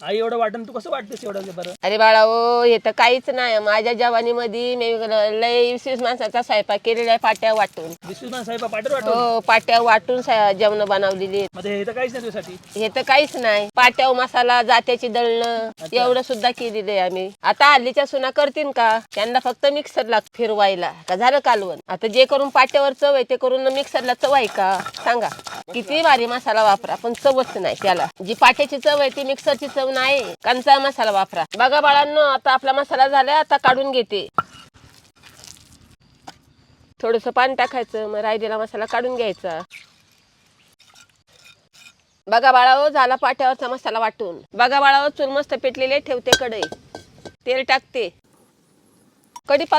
आई एवढं वाटण तू कसं वाटतेस एवढं बरं? अरे बाळा ओ, हे तर काहीच नाही. माझ्या जवानीमध्ये मी लय 20 माणसाचा स्वयंपाक केलेला आहे, पाट्या वाटून. विश्वनाथ साहेब पाटर वाटून. हो, पाट्या वाटून जेवण बनवलेली आहेत. मध्ये हे तर काहीच नाही तुझ्यासाठी. हे तर काहीच नाही. पाट्याव मसाला, जात्याची दळणं एवढं सुद्धा केलेलं आहे आम्ही. आता हल्लीच्या सुना करतील का? त्यांना फक्त मिक्सरला फिरवायला का झालं कालवण. आता जे करून पाट्यावर चव आहे ते करून मिक्सरला चव आहे का सांगा? किती भारी मसाला वापरा पण चवच नाही त्याला. जी पाट्याची चव आहे ती मिक्सरची चव नाही. कंचा मसाला वापरा. बघा बाळांनो, आता आपला मसाला झालाय, आता काढून घेते. थोडस पाणी टाकायचं, मग राहिलेला मसाला काढून घ्यायचा. बघा बाळाओ, झाला पाट्यावरचा मसाला वाटून. बघा बाळाओ, चूल मस्त पेटलेली ठेवते कढई, तेल टाकते. कढी